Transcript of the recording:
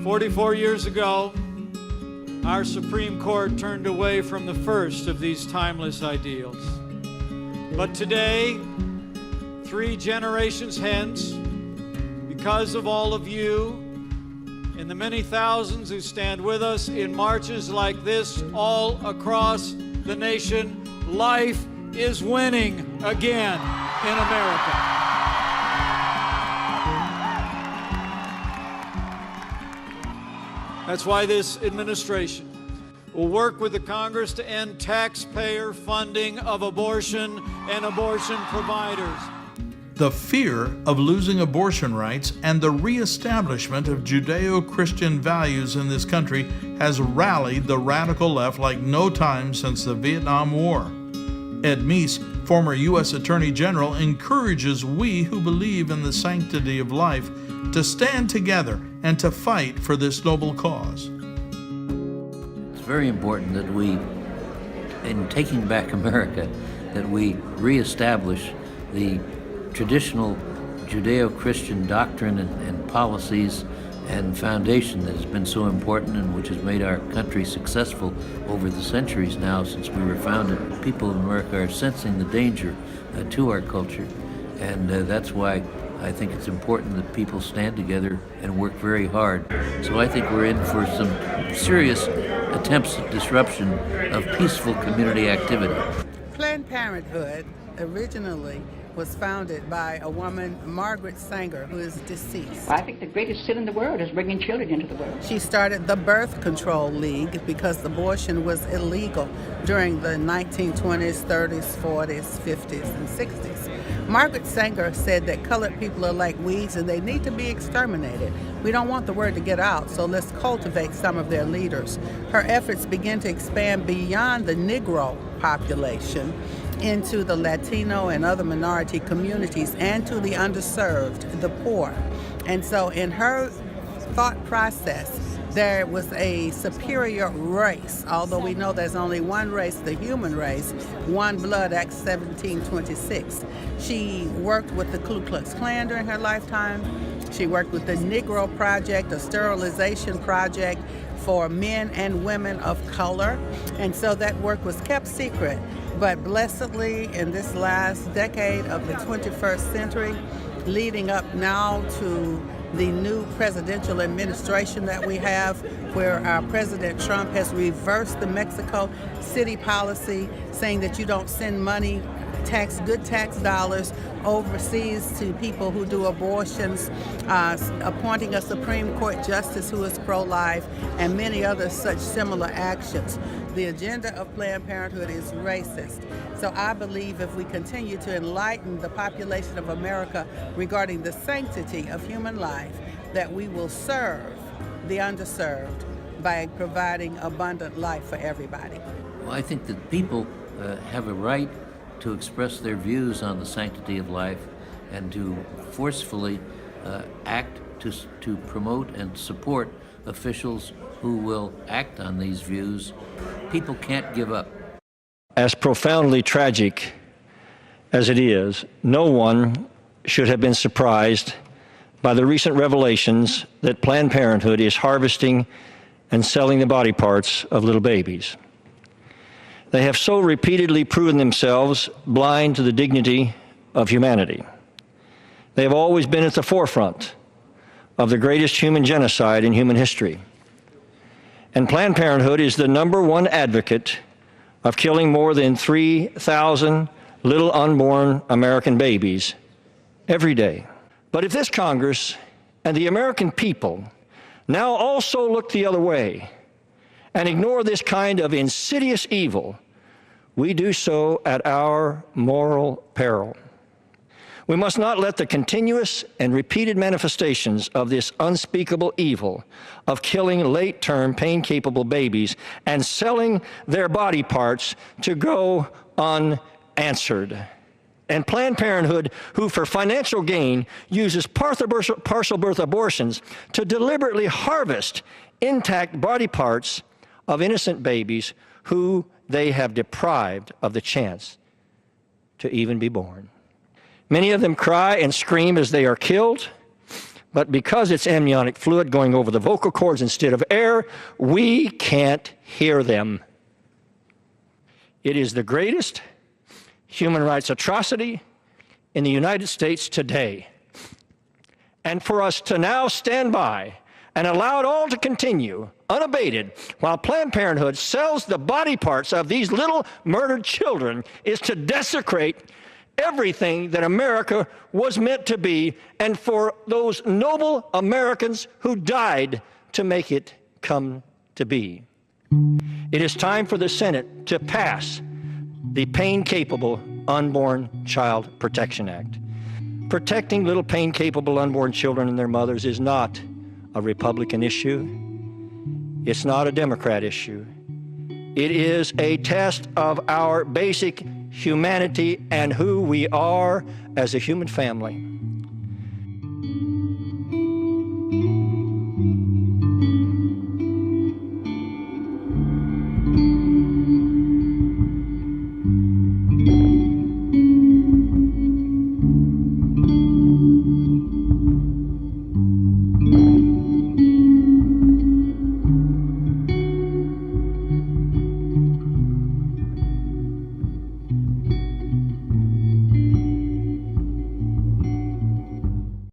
44 years ago, our Supreme Court turned away from the first of these timeless ideals. But today, 3 generations hence, because of all of you and the many thousands who stand with us in marches like this all across the nation, life is winning again in America. That's why this administration will work with the Congress to end taxpayer funding of abortion and abortion providers. The fear of losing abortion rights and the reestablishment of Judeo-Christian values in this country has rallied the radical left like no time since the Vietnam War. Ed Meese, former U.S. Attorney General, encourages we who believe in the sanctity of life to stand together and to fight for this noble cause. It's very important that we, in taking back America, that we reestablish the traditional Judeo-Christian doctrine and policies and foundation that has been so important and which has made our country successful over the centuries now since we were founded. People in America are sensing the danger to our culture, and that's why I think it's important that people stand together and work very hard. So I think we're in for some serious attempts at disruption of peaceful community activity. Planned Parenthood originally was founded by a woman, Margaret Sanger, who is deceased. I think the greatest sin in the world is bringing children into the world. She started the Birth Control League because abortion was illegal during the 1920s, 30s, 40s, 50s, and 60s. Margaret Sanger said that colored people are like weeds and they need to be exterminated. We don't want the word to get out, so let's cultivate some of their leaders. Her efforts began to expand beyond the Negro population into the Latino and other minority communities and to the underserved, the poor. And so in her thought process, there was a superior race, although we know there's only one race, the human race, one blood, Acts 17:26. She worked with the Ku Klux Klan during her lifetime. She worked with the Negro Project, a sterilization project for men and women of color. And so that work was kept secret. But blessedly, in this last decade of the 21st century, leading up now to the new presidential administration that we have, where our President Trump has reversed the Mexico City policy, saying that you don't send money, good tax dollars overseas to people who do abortions, appointing a Supreme Court justice who is pro-life, and many other such similar actions. The agenda of Planned Parenthood is racist. So I believe if we continue to enlighten the population of America regarding the sanctity of human life, that we will serve the underserved by providing abundant life for everybody. Well, I think that people have a right to express their views on the sanctity of life and to forcefully act to promote and support officials who will act on these views. People can't give up. As profoundly tragic as it is, no one should have been surprised by the recent revelations that Planned Parenthood is harvesting and selling the body parts of little babies. They have so repeatedly proven themselves blind to the dignity of humanity. They have always been at the forefront of the greatest human genocide in human history. And Planned Parenthood is the #1 advocate of killing more than 3,000 little unborn American babies every day. But if this Congress and the American people now also look the other way and ignore this kind of insidious evil, we do so at our moral peril. We must not let the continuous and repeated manifestations of this unspeakable evil of killing late-term pain-capable babies and selling their body parts to go unanswered. And Planned Parenthood, who for financial gain uses partial birth abortions to deliberately harvest intact body parts of innocent babies who they have deprived of the chance to even be born. Many of them cry and scream as they are killed, but because it's amniotic fluid going over the vocal cords instead of air, we can't hear them. It is the greatest human rights atrocity in the United States today. And for us to now stand by and allow it all to continue unabated while Planned Parenthood sells the body parts of these little murdered children is to desecrate everything that America was meant to be, and for those noble Americans who died to make it come to be. It is time for the Senate to pass the Pain-Capable Unborn Child Protection Act. Protecting little pain-capable unborn children and their mothers is not a Republican issue. It's not a Democrat issue. It is a test of our basic humanity and who we are as a human family.